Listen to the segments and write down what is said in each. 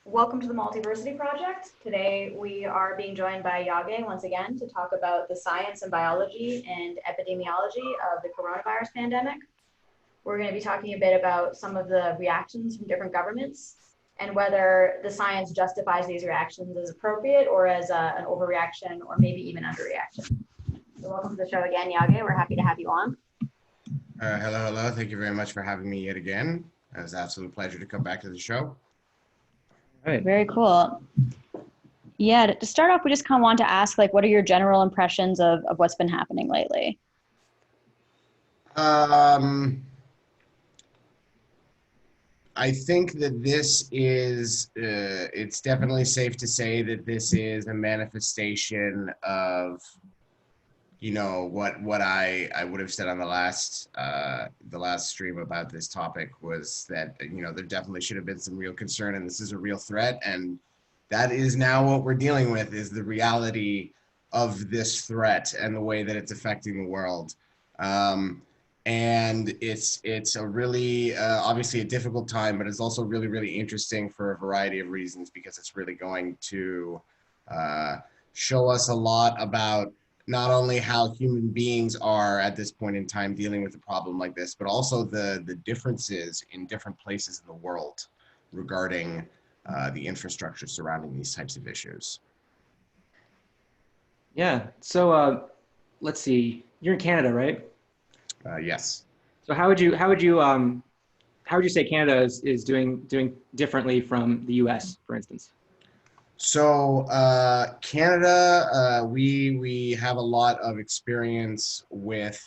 Welcome to the Multiversity Project. Today we are being joined by Yagé once again to talk about the science and biology and epidemiology of the coronavirus pandemic. We're going to be talking a bit about some of the reactions from different governments and whether the science justifies these reactions as appropriate or as an overreaction or maybe even underreaction. So welcome to the show again, Yagé. We're happy to have you on. Hello. Thank you very much for having me yet again. It was an absolute pleasure to come back to the show. Right. Very cool. Yeah, to start off, we just kind of want to ask, like, what are your general impressions of what's been happening lately? I think that this is, it's definitely safe to say that this is a manifestation of, what I would have said on the last stream about this topic was that, there definitely should have been some real concern, and this is a real threat. And that is now what we're dealing with, is the reality of this threat and the way that it's affecting the world. And it's a really, obviously a difficult time, but it's also really, really interesting for a variety of reasons, because it's really going to show us a lot about not only how human beings are at this point in time dealing with a problem like this, but also the differences in different places in the world regarding the infrastructure surrounding these types of issues. Yeah. So let's see. You're in Canada, right? Yes. So how would you say Canada is doing differently from the U.S., for instance? So Canada, we have a lot of experience with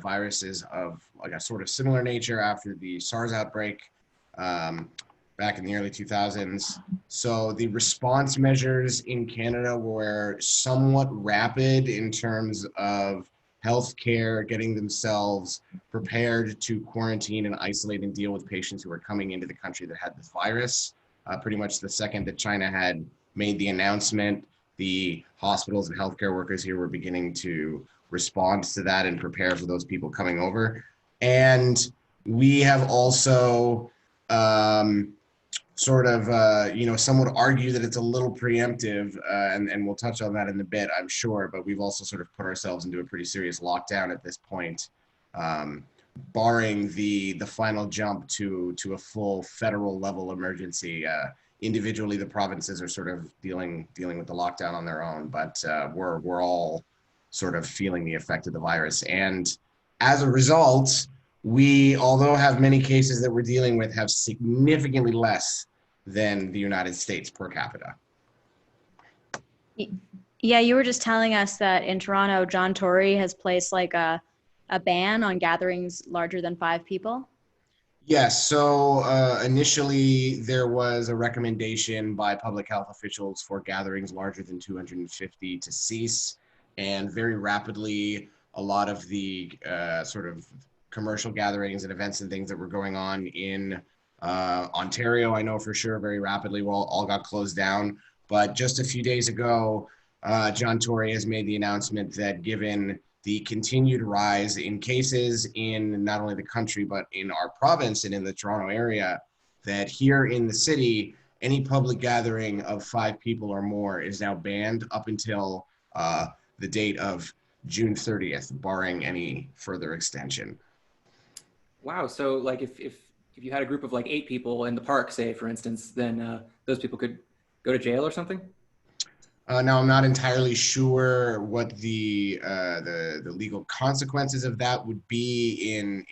viruses of like a sort of similar nature after the SARS outbreak back in the early 2000s. So the response measures in Canada were somewhat rapid in terms of healthcare getting themselves prepared to quarantine and isolate and deal with patients who were coming into the country that had this virus. Pretty much the second that China had made the announcement, the hospitals and healthcare workers here were beginning to respond to that and prepare for those people coming over. And we have also some would argue that it's a little preemptive, and we'll touch on that in a bit, I'm sure, but we've also sort of put ourselves into a pretty serious lockdown at this point, barring the final jump to a full federal level emergency. Individually, the provinces are sort of dealing with the lockdown on their own, but we're all sort of feeling the effect of the virus. And as a result, we, although have many cases that we're dealing with, have significantly less than the United States per capita. Yeah, you were just telling us that in Toronto, John Tory has placed like a ban on gatherings larger than 5 people. Yes, so initially there was a recommendation by public health officials for gatherings larger than 250 to cease, and very rapidly a lot of the sort of commercial gatherings and events and things that were going on in Ontario, I know for sure, very rapidly all got closed down. But just a few days ago, John Tory has made the announcement that given the continued rise in cases in not only the country, but in our province and in the Toronto area, that here in the city, any public gathering of 5 people or more is now banned up until the date of June 30th, barring any further extension. Wow. So like if you had a group of like 8 people in the park, say, for instance, then those people could go to jail or something? Now, I'm not entirely sure what the legal consequences of that would be in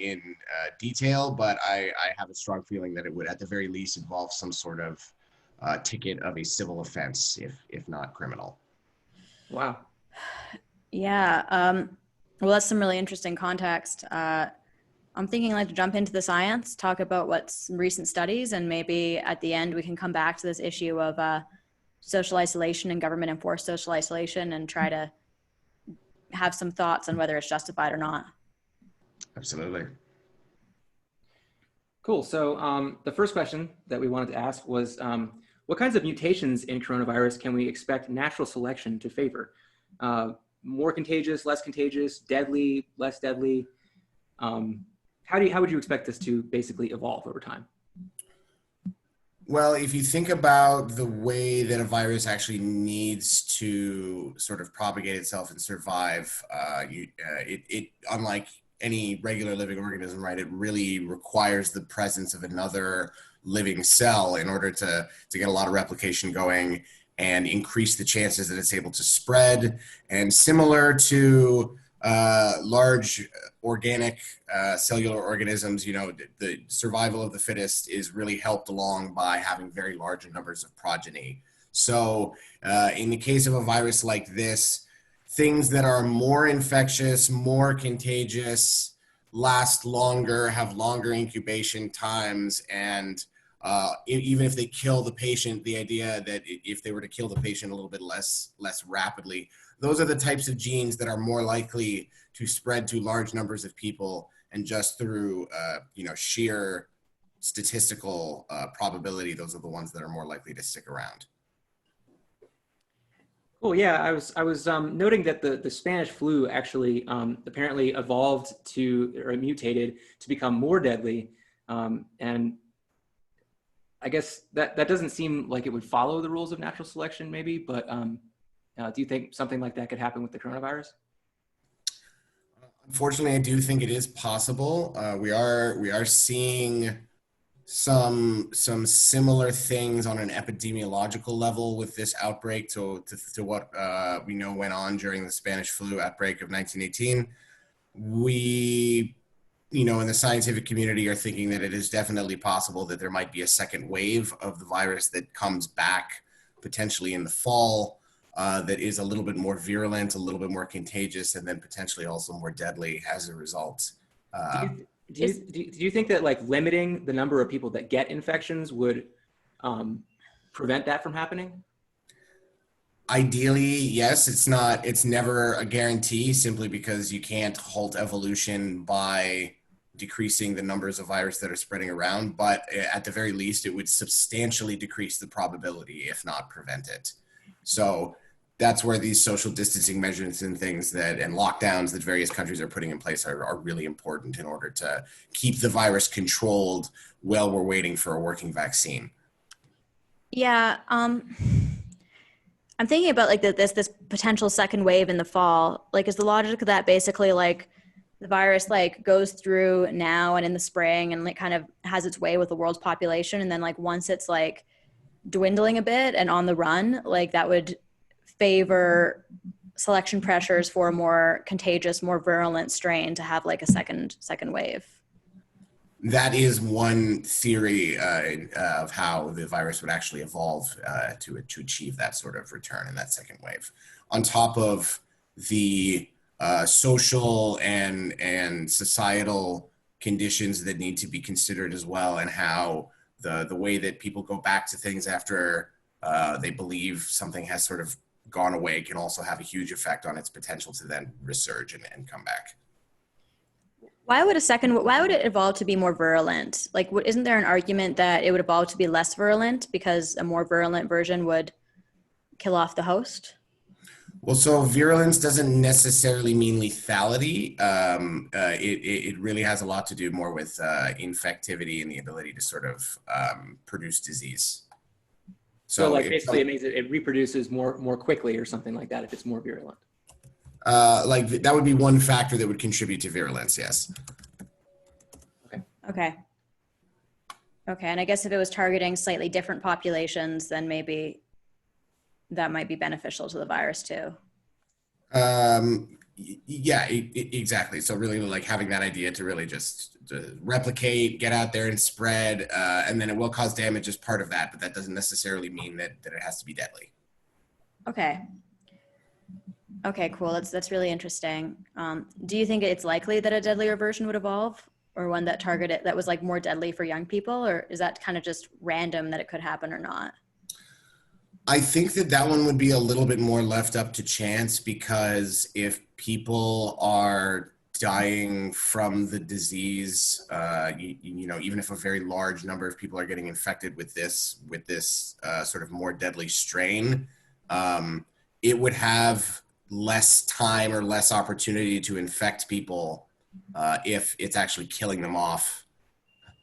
detail, but I have a strong feeling that it would, at the very least, involve some sort of ticket of a civil offense, if not criminal. Wow. Yeah. Well, that's some really interesting context. I'm thinking like to jump into the science, talk about what's recent studies, and maybe at the end we can come back to this issue of social isolation and government enforced social isolation and try to have some thoughts on whether it's justified or not. Absolutely. Cool. So the first question that we wanted to ask was, what kinds of mutations in coronavirus can we expect natural selection to favor? More contagious, less contagious, deadly, less deadly? How would you expect this to basically evolve over time? Well, if you think about the way that a virus actually needs to sort of propagate itself and survive, it unlike any regular living organism, right? It really requires the presence of another living cell in order to get a lot of replication going and increase the chances that it's able to spread. And similar to large organic cellular organisms, the survival of the fittest is really helped along by having very large numbers of progeny. So in the case of a virus like this, things that are more infectious, more contagious, last longer, have longer incubation times, and even if they kill the patient, the idea that if they were to kill the patient a little bit less rapidly, those are the types of genes that are more likely to spread to large numbers of people, and just through sheer statistical probability, those are the ones that are more likely to stick around. Cool. Yeah, I was noting that the Spanish flu actually apparently evolved or mutated to become more deadly, and I guess that doesn't seem like it would follow the rules of natural selection, maybe. But do you think something like that could happen with the coronavirus? Unfortunately, I do think it is possible. We are seeing some similar things on an epidemiological level with this outbreak to what we know went on during the Spanish flu outbreak of 1918. We, in the scientific community, are thinking that it is definitely possible that there might be a second wave of the virus that comes back potentially in the fall, that is a little bit more virulent, a little bit more contagious, and then potentially also more deadly as a result. Do you think that like limiting the number of people that get infections would prevent that from happening? Ideally, yes. It's never a guarantee, simply because you can't halt evolution by decreasing the numbers of virus that are spreading around. But at the very least, it would substantially decrease the probability, if not prevent it. So that's where these social distancing measures and things and lockdowns that various countries are putting in place are really important in order to keep the virus controlled while we're waiting for a working vaccine. Yeah, I'm thinking about like this potential second wave in the fall. Like, is the logic of that basically like the virus like goes through now and in the spring and like kind of has its way with the world's population, and then like once it's like dwindling a bit and on the run, like that would favor selection pressures for a more contagious, more virulent strain to have like a second wave? That is one theory of how the virus would actually evolve to achieve that sort of return in that second wave. On top of the social and societal conditions that need to be considered as well, and how the way that people go back to things after they believe something has sort of gone away can also have a huge effect on its potential to then resurge and come back. Why would it evolve to be more virulent? Like, isn't there an argument that it would evolve to be less virulent because a more virulent version would kill off the host? Well, so virulence doesn't necessarily mean lethality. It really has a lot to do more with infectivity and the ability to sort of produce disease. So like basically it means it reproduces more quickly or something like that if it's more virulent. Like that would be one factor that would contribute to virulence, yes. Okay. And I guess if it was targeting slightly different populations, then maybe that might be beneficial to the virus too. Yeah, exactly. So really like having that idea to really just to replicate, get out there and spread, and then it will cause damage as part of that, but that doesn't necessarily mean that it has to be deadly. Okay, cool. That's really interesting. Do you think it's likely that a deadlier version would evolve, or one that was like more deadly for young people, or is that kind of just random that it could happen or not? I think that one would be a little bit more left up to chance, because if people are dying from the disease, even if a very large number of people are getting infected with this sort of more deadly strain, it would have less time or less opportunity to infect people if it's actually killing them off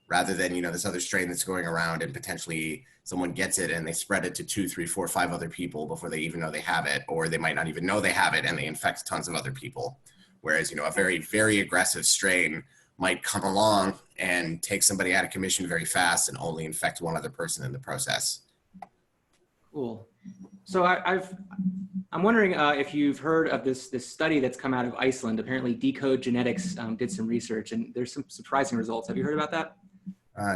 rather than, this other strain that's going around and potentially someone gets it and they spread it to 2, 3, 4, 5 other people before they even know they have it, or they might not even know they have it and they infect tons of other people. Whereas, a very, very aggressive strain might come along and take somebody out of commission very fast and only infect one other person in the process. Cool. So I'm wondering if you've heard of this study that's come out of Iceland. Apparently Decode Genetics did some research and there's some surprising results. Have you heard about that?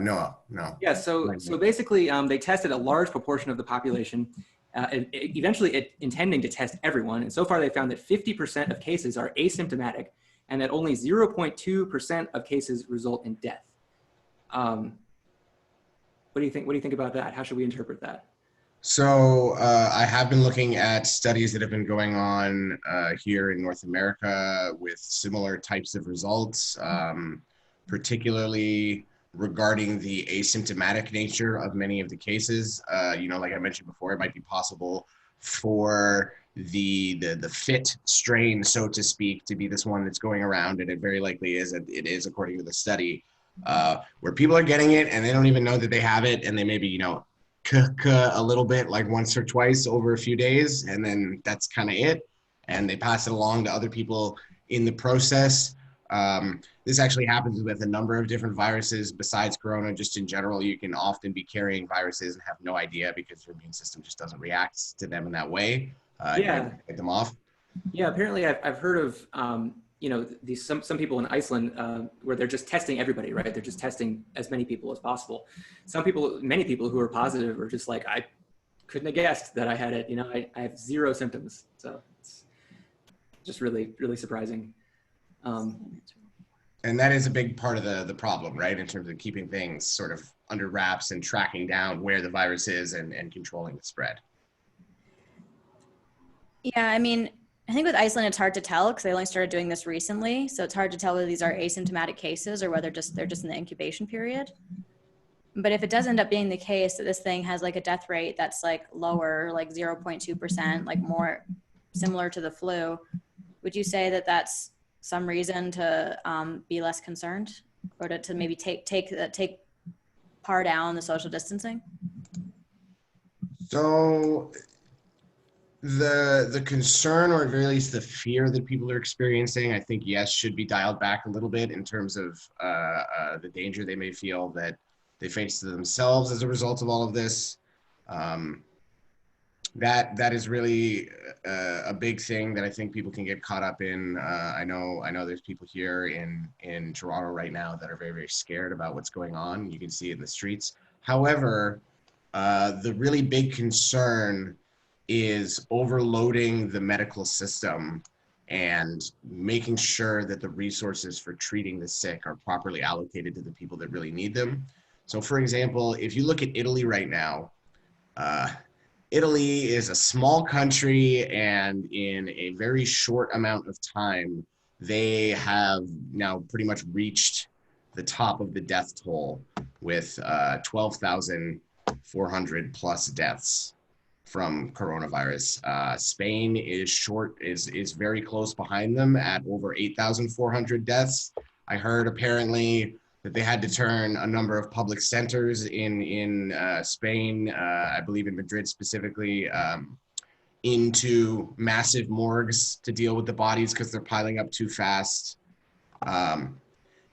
No. Yeah, so basically they tested a large proportion of the population, eventually intending to test everyone. And so far they found that 50% of cases are asymptomatic and that only 0.2% of cases result in death. What do you think? What do you think about that? How should we interpret that? So I have been looking at studies that have been going on here in North America with similar types of results, particularly regarding the asymptomatic nature of many of the cases. Like I mentioned before, it might be possible for the fit strain, so to speak, to be this one that's going around, and it very likely is. It is, according to the study, where people are getting it and they don't even know that they have it, and they maybe a little bit, like once or twice over a few days, and then that's kind of it, and they pass it along to other people in the process. This actually happens with a number of different viruses besides corona. Just in general, you can often be carrying viruses and have no idea because your immune system just doesn't react to them in that way. Yeah. Get them off. Yeah, apparently I've heard of these some people in Iceland where they're just testing everybody, right? They're just testing as many people as possible. Many people who are positive are just like, I couldn't have guessed that I had it. I have zero symptoms. So it's just really, really surprising. And that is a big part of the problem, right? In terms of keeping things sort of under wraps and tracking down where the virus is and controlling the spread. Yeah, I mean, I think with Iceland, it's hard to tell because they only started doing this recently. So it's hard to tell whether these are asymptomatic cases or whether they're just in the incubation period. But if it does end up being the case that this thing has like a death rate that's like lower, like 0.2%, like more similar to the flu, would you say that that's some reason to be less concerned, or to maybe take par down the social distancing? So the concern, or at very least the fear that people are experiencing, I think, yes, should be dialed back a little bit in terms of the danger they may feel that they face to themselves as a result of all of this. That is really a big thing that I think people can get caught up in. I know there's people here in Toronto right now that are very, very scared about what's going on. You can see it in the streets. However, the really big concern is overloading the medical system and making sure that the resources for treating the sick are properly allocated to the people that really need them. So for example, if you look at Italy right now, Italy is a small country, and in a very short amount of time, they have now pretty much reached the top of the death toll with 12,400 plus deaths from coronavirus. Spain is very close behind them at over 8,400 deaths. I heard apparently that they had to turn a number of public centers in Spain, I believe in Madrid specifically, into massive morgues to deal with the bodies because they're piling up too fast.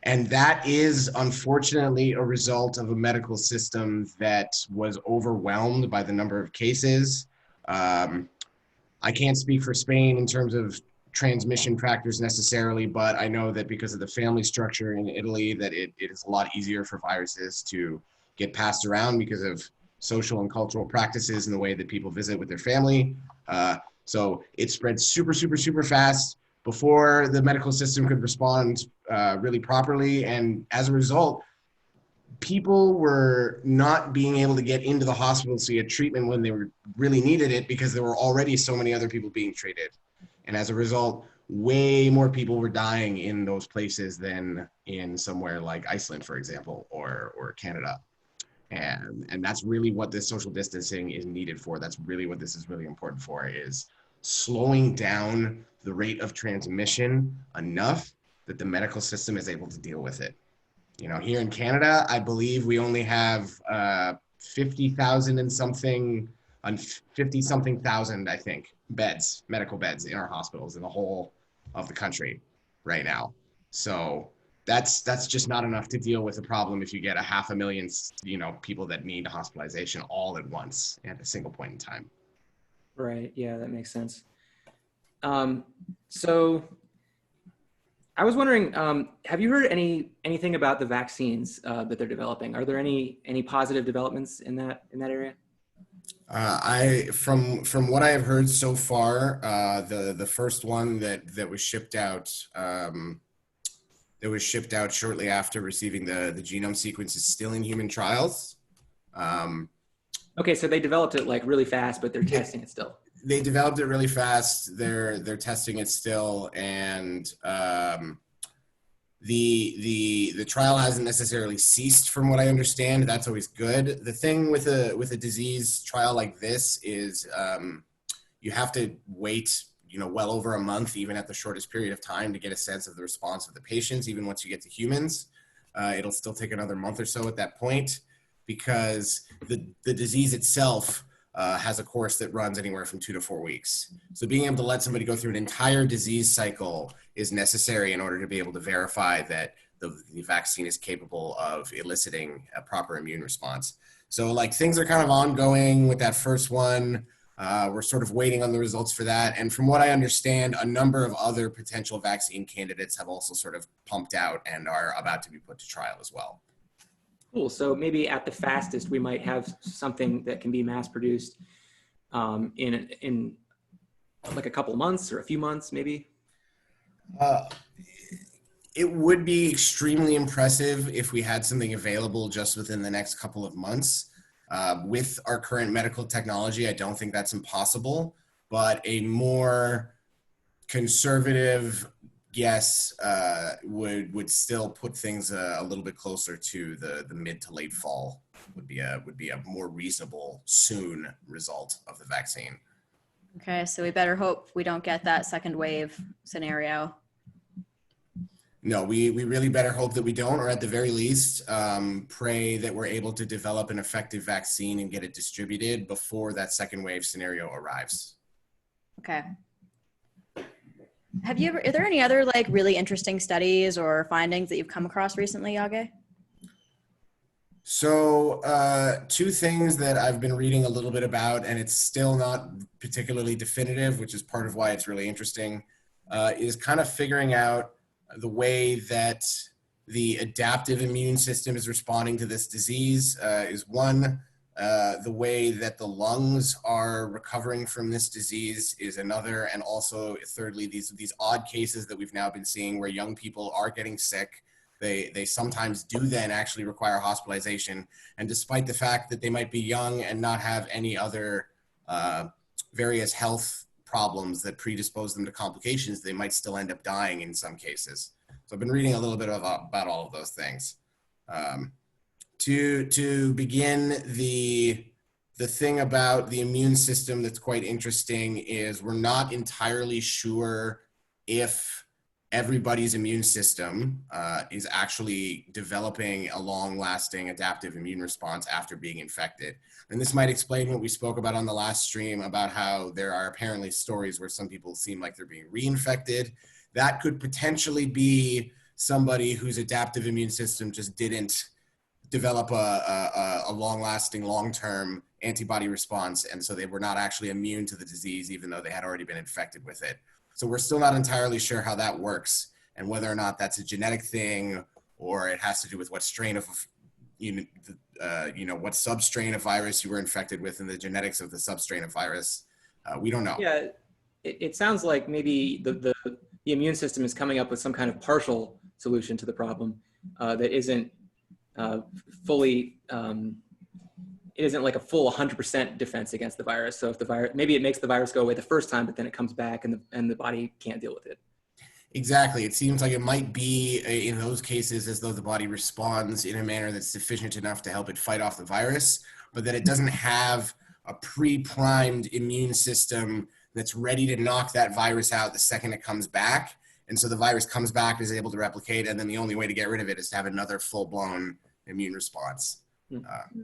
And that is unfortunately a result of a medical system that was overwhelmed by the number of cases. I can't speak for Spain in terms of transmission factors necessarily, but I know that because of the family structure in Italy, that it is a lot easier for viruses to get passed around because of social and cultural practices and the way that people visit with their family. So it spread super, super, super fast before the medical system could respond really properly. And as a result, people were not being able to get into the hospital to get treatment when they really needed it because there were already so many other people being treated. And as a result, way more people were dying in those places than in somewhere like Iceland, for example, or Canada. And that's really what this social distancing is needed for. That's really what this is really important for, is slowing down the rate of transmission enough that the medical system is able to deal with it. Here in Canada, I believe we only have 50,000 and something, on 50 something thousand, I think, beds, medical beds in our hospitals in the whole of the country right now. So that's just not enough to deal with the problem if you get 500,000, people that need hospitalization all at once at a single point in time. Right. Yeah, that makes sense. So I was wondering, have you heard anything about the vaccines that they're developing? Are there any positive developments in that area? From what I have heard so far, the first one that was shipped out shortly after receiving the genome sequence is still in human trials. Okay, so they developed it like really fast, but they're testing it still. They developed it really fast. They're testing it still, and the trial hasn't necessarily ceased, from what I understand. That's always good. The thing with a disease trial like this is you have to wait, well over a month, even at the shortest period of time, to get a sense of the response of the patients. Even once you get to humans, it'll still take another month or so at that point, because the disease itself has a course that runs anywhere from 2 to 4 weeks. So being able to let somebody go through an entire disease cycle is necessary in order to be able to verify that the vaccine is capable of eliciting a proper immune response. So things are kind of ongoing with that first one. We're sort of waiting on the results for that. And from what I understand, a number of other potential vaccine candidates have also sort of pumped out and are about to be put to trial as well. Cool. So maybe at the fastest, we might have something that can be mass produced in like a couple months or a few months, maybe. It would be extremely impressive if we had something available just within the next couple of months. With our current medical technology, I don't think that's impossible, but a more conservative guess would still put things a little bit closer to the mid to late fall would be a more reasonable soon result of the vaccine. Okay, so we better hope we don't get that second wave scenario. No, we really better hope that we don't, or at the very least, pray that we're able to develop an effective vaccine and get it distributed before that second wave scenario arrives. Okay. Are there any other really interesting studies or findings that you've come across recently, Yagé? So two things that I've been reading a little bit about, and it's still not particularly definitive, which is part of why it's really interesting, is kind of figuring out the way that the adaptive immune system is responding to this disease is one. The way that the lungs are recovering from this disease is another. And also, thirdly, these odd cases that we've now been seeing where young people are getting sick. They sometimes do then actually require hospitalization. And despite the fact that they might be young and not have any other various health problems that predispose them to complications, they might still end up dying in some cases. So I've been reading a little bit about all of those things. To begin, the thing about the immune system that's quite interesting is we're not entirely sure if everybody's immune system is actually developing a long-lasting adaptive immune response after being infected. And this might explain what we spoke about on the last stream about how there are apparently stories where some people seem like they're being reinfected. That could potentially be somebody whose adaptive immune system just didn't develop a long-lasting, long-term antibody response, and so they were not actually immune to the disease even though they had already been infected with it. So we're still not entirely sure how that works and whether or not that's a genetic thing or it has to do with what strain of, what substrain of virus you were infected with and the genetics of the substrain of virus. We don't know. Yeah, it sounds like maybe the immune system is coming up with some kind of partial solution to the problem that isn't fully, it isn't like a full 100% defense against the virus. So if the virus, maybe it makes the virus go away the first time, but then it comes back and the body can't deal with it. Exactly. It seems like it might be in those cases as though the body responds in a manner that's sufficient enough to help it fight off the virus, but that it doesn't have a pre-primed immune system that's ready to knock that virus out the second it comes back. And so the virus comes back, is able to replicate, and then the only way to get rid of it is to have another full-blown immune response.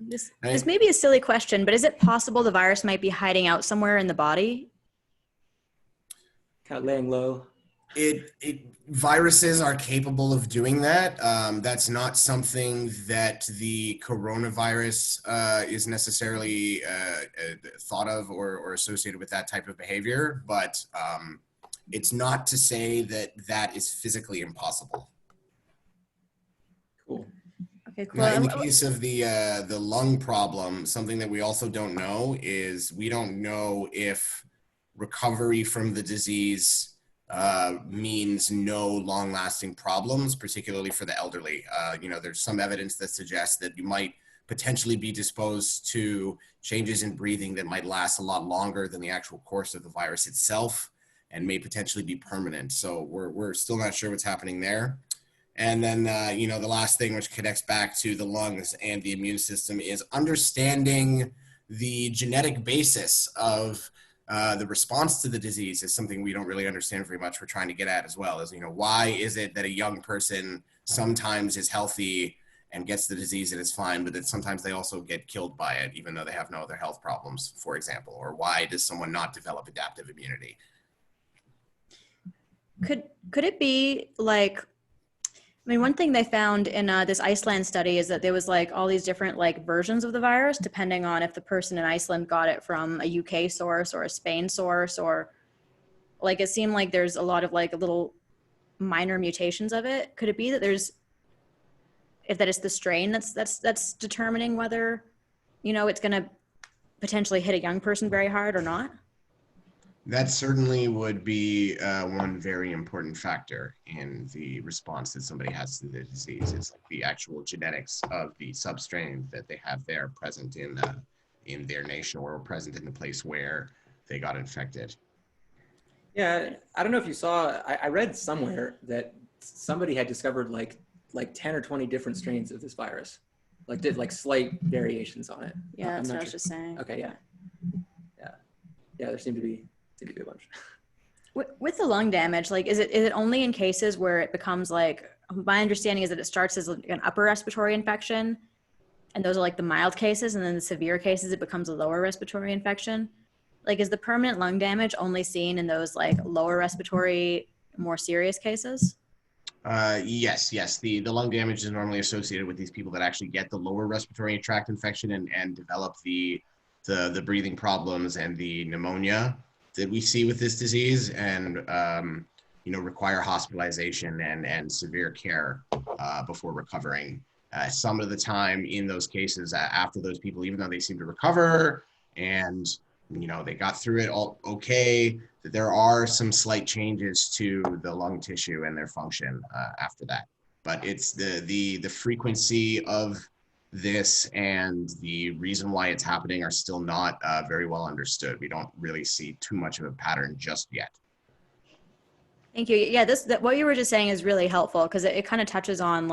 This may be a silly question, but is it possible the virus might be hiding out somewhere in the body? Kind of laying low. Viruses are capable of doing that. That's not something that the coronavirus is necessarily thought of or associated with that type of behavior, but it's not to say that that is physically impossible. Cool. Okay, cool. Now, in the case of the lung problem, something that we also don't know is we don't know if recovery from the disease means no long-lasting problems, particularly for the elderly. There's some evidence that suggests that you might potentially be disposed to changes in breathing that might last a lot longer than the actual course of the virus itself and may potentially be permanent. So we're still not sure what's happening there. And then, the last thing, which connects back to the lungs and the immune system, is understanding the genetic basis of the response to the disease is something we don't really understand very much. We're trying to get at as well, why is it that a young person sometimes is healthy and gets the disease and is fine, but that sometimes they also get killed by it, even though they have no other health problems, for example? Or why does someone not develop adaptive immunity? Could it be like, one thing they found in this Iceland study is that there was like all these different like versions of the virus, depending on if the person in Iceland got it from a UK source or a Spain source, or like it seemed like there's a lot of like little minor mutations of it. Could it be that it's the strain that's determining whether, it's going to potentially hit a young person very hard or not? That certainly would be one very important factor in the response that somebody has to the disease. It's like the actual genetics of the substrain that they have there present in their nation or present in the place where they got infected. Yeah, I don't know if you saw, I read somewhere that somebody had discovered like 10 or 20 different strains of this virus, did slight variations on it. Yeah, that's what I was just saying. Okay, yeah. There seemed to be a bunch. With the lung damage, is it only in cases where it becomes my understanding is that it starts as an upper respiratory infection, and those are the mild cases, and then the severe cases, it becomes a lower respiratory infection. Is the permanent lung damage only seen in those lower respiratory, more serious cases? Yes. The lung damage is normally associated with these people that actually get the lower respiratory tract infection and develop the breathing problems and the pneumonia that we see with this disease, and require hospitalization and severe care before recovering. Some of the time in those cases, after those people, even though they seem to recover and they got through it all okay, that there are some slight changes to the lung tissue and their function after that. But it's the frequency of this and the reason why it's happening are still not very well understood. We don't really see too much of a pattern just yet. Thank you. Yeah, what you were just saying is really helpful, because it kind of touches on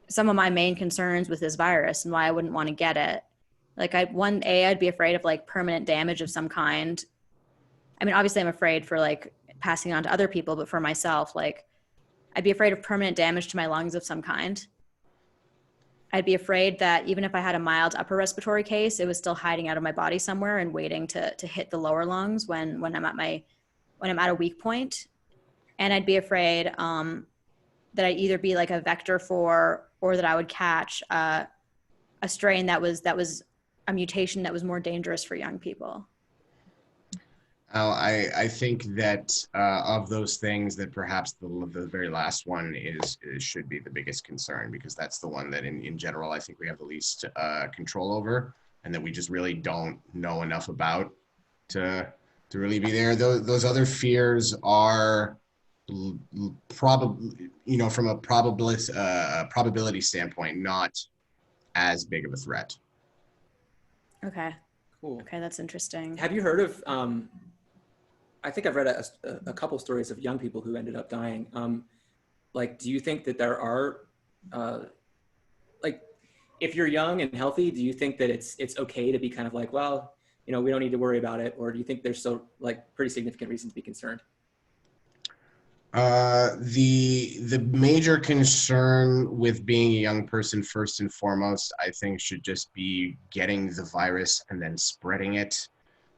some of my main concerns with this virus and why I wouldn't want to get it. I'd be afraid of permanent damage of some kind. Obviously I'm afraid for passing on to other people, but for myself, I'd be afraid of permanent damage to my lungs of some kind. I'd be afraid that even if I had a mild upper respiratory case, it was still hiding out of my body somewhere and waiting to hit the lower lungs when I'm at a weak point. And I'd be afraid that I'd either be a vector for, or that I would catch a strain that was a mutation that was more dangerous for young people. I think that of those things, that perhaps the very last one should be the biggest concern, because that's the one that in general I think we have the least control over, and that we just really don't know enough about to really be there. Those other fears are probably, from a probability standpoint, not as big of a threat. Okay. Cool. Okay, that's interesting. Have you heard of, I think I've read a couple stories of young people who ended up dying. Do you think that there are, if you're young and healthy, do you think that it's okay to be kind of we don't need to worry about it? Or do you think there's still pretty significant reason to be concerned? The major concern with being a young person, first and foremost, I think should just be getting the virus and then spreading it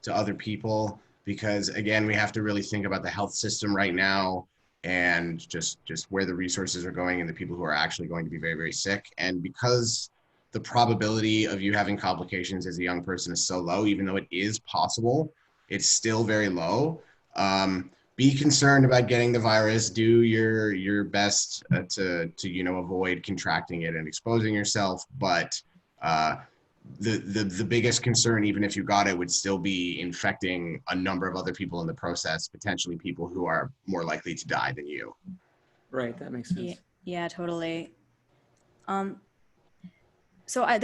to other people. Because again, we have to really think about the health system right now and just where the resources are going and the people who are actually going to be very, very sick. And because the probability of you having complications as a young person is so low, even though it is possible, it's still very low. Be concerned about getting the virus. Do your best to avoid contracting it and exposing yourself. But the biggest concern, even if you got it, would still be infecting a number of other people in the process, potentially people who are more likely to die than you. Right, that makes sense. Yeah, totally. So I've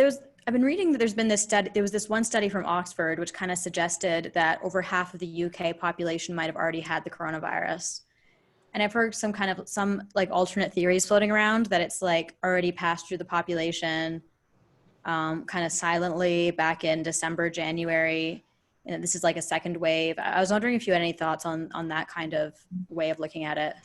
been reading that there's been this study. There was this one study from Oxford, which kind of suggested that over half of the UK population might have already had the coronavirus. And I've heard some like alternate theories floating around that it's like already passed through the population, kind of silently back in December, January. And this is like a second wave. I was wondering if you had any thoughts on that kind of way of looking at it.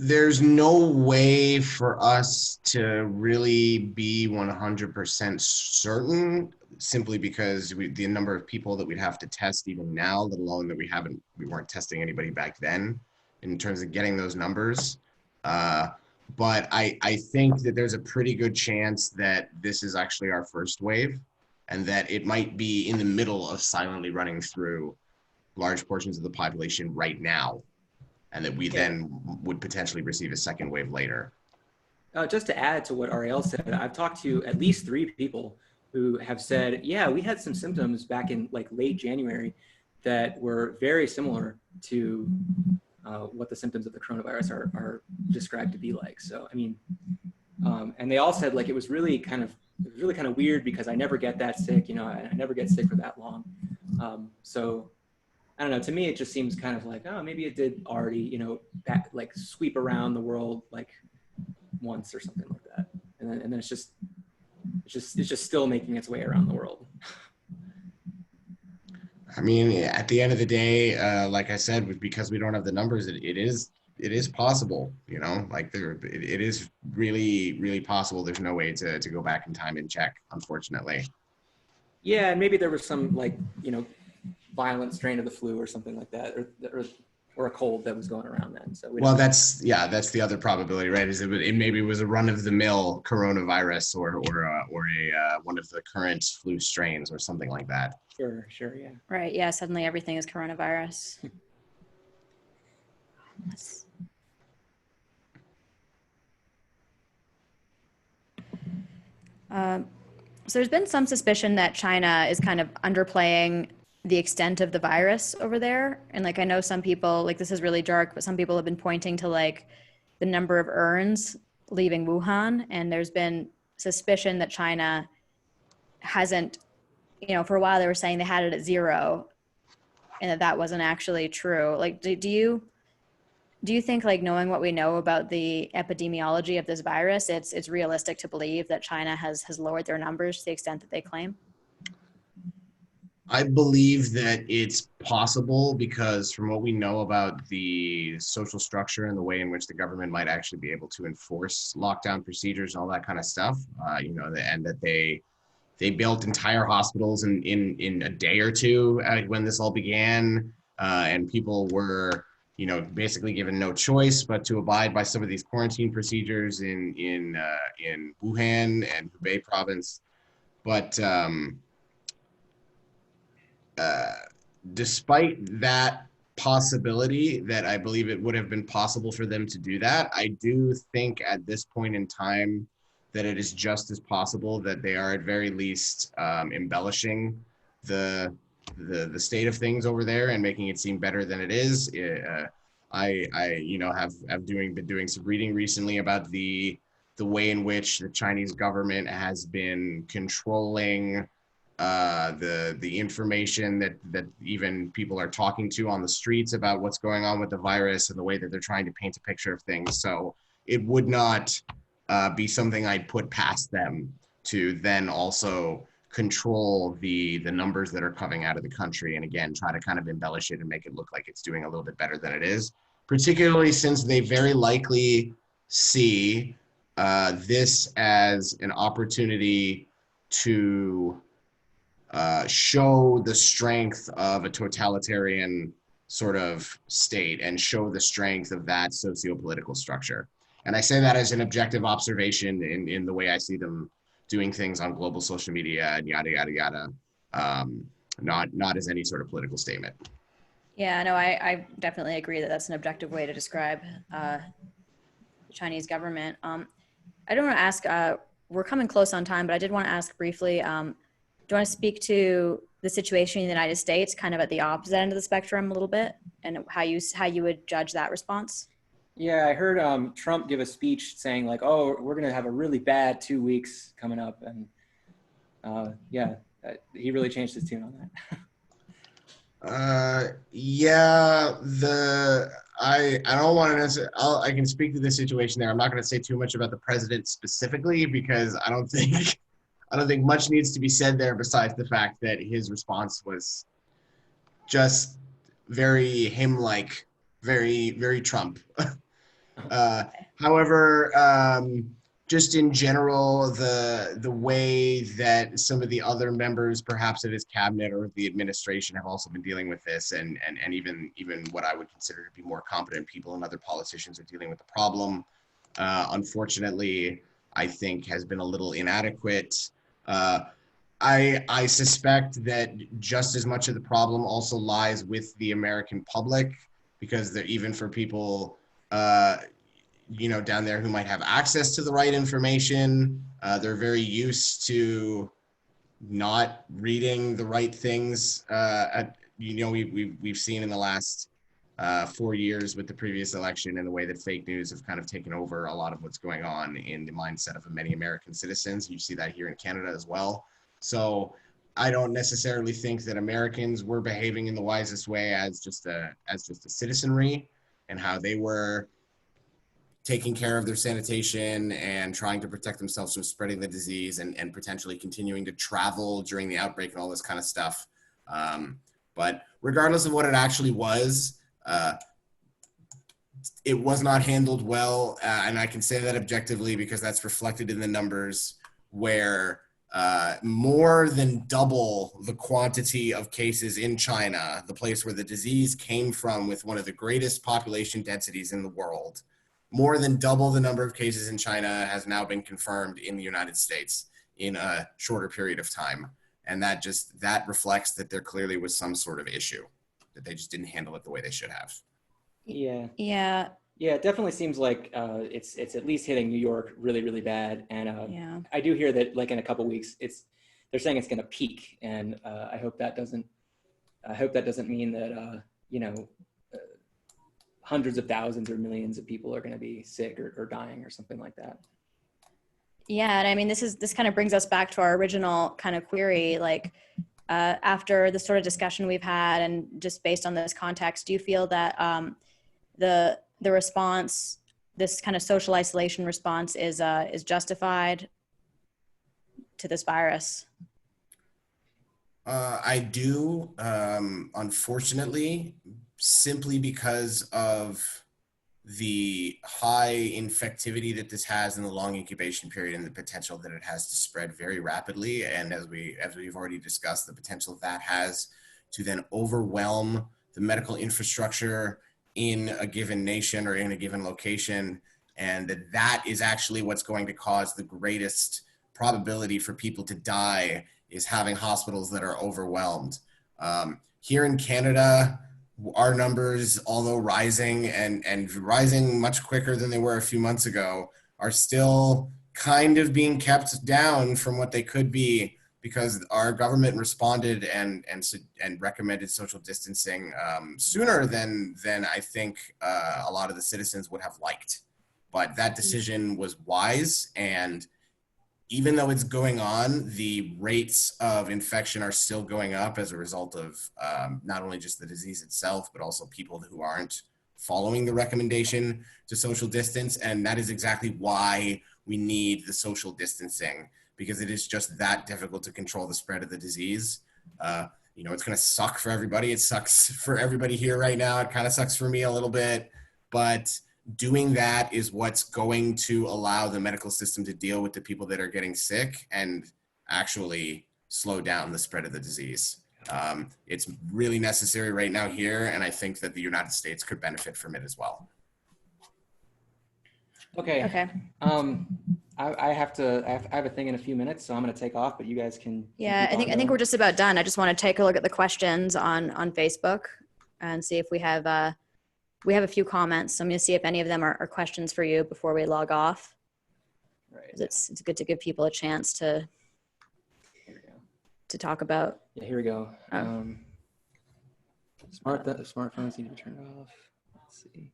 There's no way for us to really be 100% certain, simply because the number of people that we'd have to test even now, let alone that we weren't testing anybody back then in terms of getting those numbers. But I think that there's a pretty good chance that this is actually our first wave and that it might be in the middle of silently running through large portions of the population right now, and that we then would potentially receive a second wave later. Just to add to what Ariel said, I've talked to at least 3 people who have said, yeah, we had some symptoms back in like late January that were very similar to what the symptoms of the coronavirus are described to be like. So, I mean, and they all said like it was really kind of weird because I never get that sick, I never get sick for that long. So I don't know, to me, it just seems kind of like, oh, maybe it did already, like sweep around the world like once or something like that. And then it's just still making its way around the world. I mean, at the end of the day, like I said, because we don't have the numbers, it is possible, like it is really, really possible. There's no way to go back in time and check, unfortunately. Yeah, and maybe there was some like, violent strain of the flu or something like that, or a cold that was going around then. So that's the other probability, right? Is it maybe was a run-of-the-mill coronavirus or a one of the current flu strains or something like that. Sure, yeah. Right, yeah, suddenly everything is coronavirus. So there's been some suspicion that China is kind of underplaying the extent of the virus over there. And like, I know some people, like this is really dark, but some people have been pointing to like the number of urns leaving Wuhan. And there's been suspicion that China hasn't, for a while they were saying they had it at 0 and that wasn't actually true. Like, do you think, like, knowing what we know about the epidemiology of this virus, it's realistic to believe that China has lowered their numbers to the extent that they claim? I believe that it's possible because from what we know about the social structure and the way in which the government might actually be able to enforce lockdown procedures and all that kind of stuff, and that they built entire hospitals in a day or two when this all began, and people were, basically given no choice but to abide by some of these quarantine procedures in Wuhan and Hubei province. But despite that possibility, that I believe it would have been possible for them to do that, I do think at this point in time that it is just as possible that they are at very least embellishing the state of things over there and making it seem better than it is. I have been doing some reading recently about the way in which the Chinese government has been controlling the information that even people are talking to on the streets about what's going on with the virus and the way that they're trying to paint a picture of things. So it would not be something I'd put past them to then also control the numbers that are coming out of the country, and again, try to kind of embellish it and make it look like it's doing a little bit better than it is, particularly since they very likely see this as an opportunity to show the strength of a totalitarian sort of state and show the strength of that socio-political structure. And I say that as an objective observation in the way I see them doing things on global social media and yada, yada, yada, not as any sort of political statement. Yeah, no, I definitely agree that that's an objective way to describe the Chinese government. I don't want to ask, we're coming close on time, but I did want to ask briefly, do you want to speak to the situation in the United States, kind of at the opposite end of the spectrum a little bit, and how you would judge that response? Yeah, I heard Trump give a speech saying like, "Oh, we're going to have a really bad 2 weeks coming up," and he really changed his tune on that. Yeah, I don't want to necessarily, I can speak to the situation there. I'm not going to say too much about the president specifically because I don't think much needs to be said there besides the fact that his response was just very him-like, very, very Trump. However, just in general, the way that some of the other members, perhaps of his cabinet or the administration, have also been dealing with this, and even what I would consider to be more competent people and other politicians are dealing with the problem, unfortunately, I think has been a little inadequate. I suspect that just as much of the problem also lies with the American public, because even for people down there who might have access to the right information, they're very used to not reading the right things. We've seen in the last 4 years with the previous election and the way that fake news have kind of taken over a lot of what's going on in the mindset of many American citizens. You see that here in Canada as well. So I don't necessarily think that Americans were behaving in the wisest way as just a citizenry, and how they were taking care of their sanitation and trying to protect themselves from spreading the disease and potentially continuing to travel during the outbreak and all this kind of stuff. But regardless of what it actually was, it was not handled well. And I can say that objectively because that's reflected in the numbers, where more than double the quantity of cases in China, the place where the disease came from with one of the greatest population densities in the world, more than double the number of cases in China has now been confirmed in the United States in a shorter period of time. And that reflects that there clearly was some sort of issue, that they just didn't handle it the way they should have. Yeah. Yeah. Yeah, it definitely seems like it's at least hitting New York really, really bad. And I do hear that like in a couple weeks, they're saying it's going to peak, and I hope that doesn't mean that hundreds of thousands or millions of people are going to be sick or dying or something like that. Yeah, and I mean, this kind of brings us back to our original kind of query, like after the sort of discussion we've had, and just based on this context, do you feel that the response, this kind of social isolation response, is justified to this virus? I do, unfortunately, simply because of the high infectivity that this has in the long incubation period and the potential that it has to spread very rapidly. And as we've already discussed, the potential that has to then overwhelm the medical infrastructure in a given nation or in a given location. And that is actually what's going to cause the greatest probability for people to die, is having hospitals that are overwhelmed. Here in Canada, our numbers, although rising and rising much quicker than they were a few months ago, are still kind of being kept down from what they could be, because our government responded and recommended social distancing sooner than I think a lot of the citizens would have liked. But that decision was wise, and even though it's going on, the rates of infection are still going up as a result of not only just the disease itself, but also people who aren't following the recommendation to social distance. And that is exactly why we need the social distancing, because it is just that difficult to control the spread of the disease. You know, it's going to suck for everybody. It sucks for everybody here right now. It kind of sucks for me a little bit, but doing that is what's going to allow the medical system to deal with the people that are getting sick and actually slow down the spread of the disease. It's really necessary right now here, and I think that the United States could benefit from it as well. Okay. Okay. I have a thing in a few minutes, so I'm going to take off, but you guys can. Yeah, I think we're just about done. I just want to take a look at the questions on Facebook and see if we have a few comments. So I'm going to see if any of them are questions for you before we log off. Right. It's good to give people a chance to talk about. Yeah, here we go. Oh. Smartphones need to be turned off. Let's see.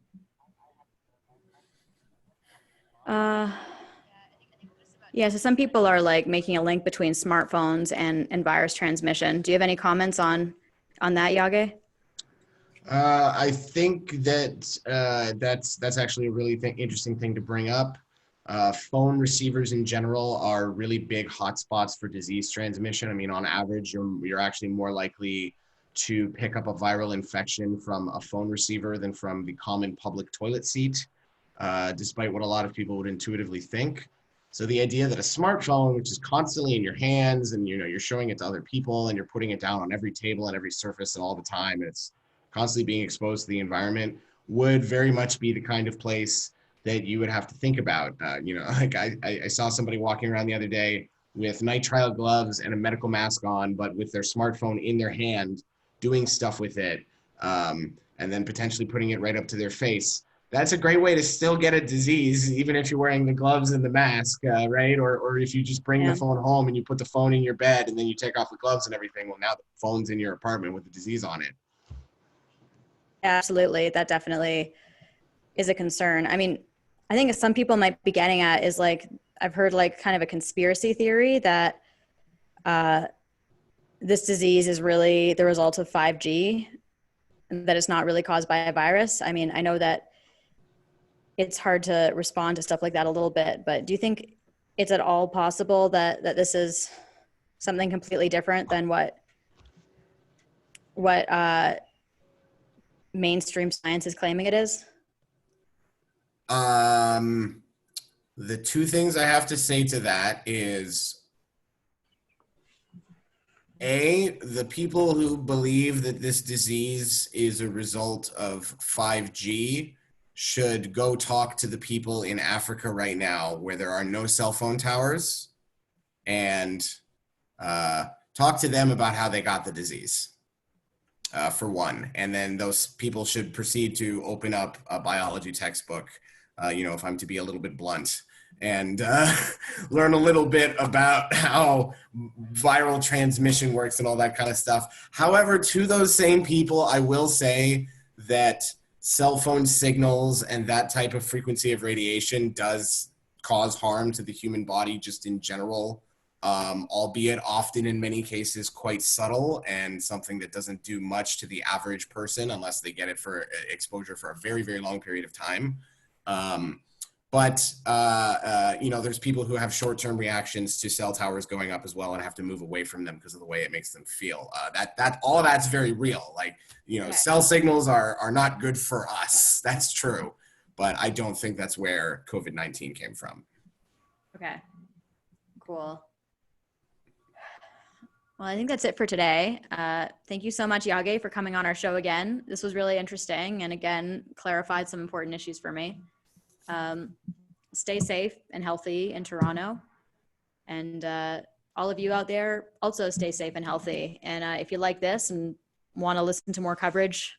Yeah, so some people are like making a link between smartphones and virus transmission. Do you have any comments on that, Yagé? I think that that's actually a really interesting thing to bring up. Phone receivers in general are really big hotspots for disease transmission. I mean, on average, you're actually more likely to pick up a viral infection from a phone receiver than from the common public toilet seat, despite what a lot of people would intuitively think. So the idea that a smartphone, which is constantly in your hands, and you're showing it to other people, and you're putting it down on every table and every surface and all the time, and it's constantly being exposed to the environment, would very much be the kind of place that you would have to think about. Like I saw somebody walking around the other day with nitrile gloves and a medical mask on, but with their smartphone in their hand, doing stuff with it, and then potentially putting it right up to their face. That's a great way to still get a disease, even if you're wearing the gloves and the mask, right? Or if you just bring the phone home and you put the phone in your bed and then you take off the gloves and everything, well, now the phone's in your apartment with the disease on it. Absolutely. That definitely is a concern. I mean, I think some people might be getting at is like, I've heard like kind of a conspiracy theory that this disease is really the result of 5G, and that it's not really caused by a virus. I mean, I know that it's hard to respond to stuff like that a little bit, but do you think it's at all possible that this is something completely different than what mainstream science is claiming it is? The two things I have to say to that is, the people who believe that this disease is a result of 5G should go talk to the people in Africa right now where there are no cell phone towers and talk to them about how they got the disease, for one. And then those people should proceed to open up a biology textbook, if I'm to be a little bit blunt, and learn a little bit about how viral transmission works and all that kind of stuff. However, to those same people, I will say that cell phone signals and that type of frequency of radiation does cause harm to the human body just in general, albeit often in many cases quite subtle and something that doesn't do much to the average person unless they get it for exposure for a very, very long period of time. There's people who have short-term reactions to cell towers going up as well and have to move away from them because of the way it makes them feel. All of that's very real. Like, cell signals are not good for us. That's true. But I don't think that's where COVID-19 came from. Okay, cool. Well, I think that's it for today. Thank you so much, Yagé, for coming on our show again. This was really interesting and again, clarified some important issues for me. Stay safe and healthy in Toronto. And all of you out there also stay safe and healthy. And if you like this and want to listen to more coverage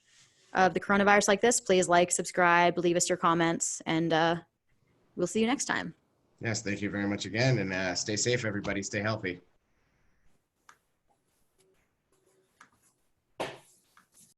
of the coronavirus like this, please like, subscribe, leave us your comments, and we'll see you next time. Yes, thank you very much again. And stay safe, everybody. Stay healthy.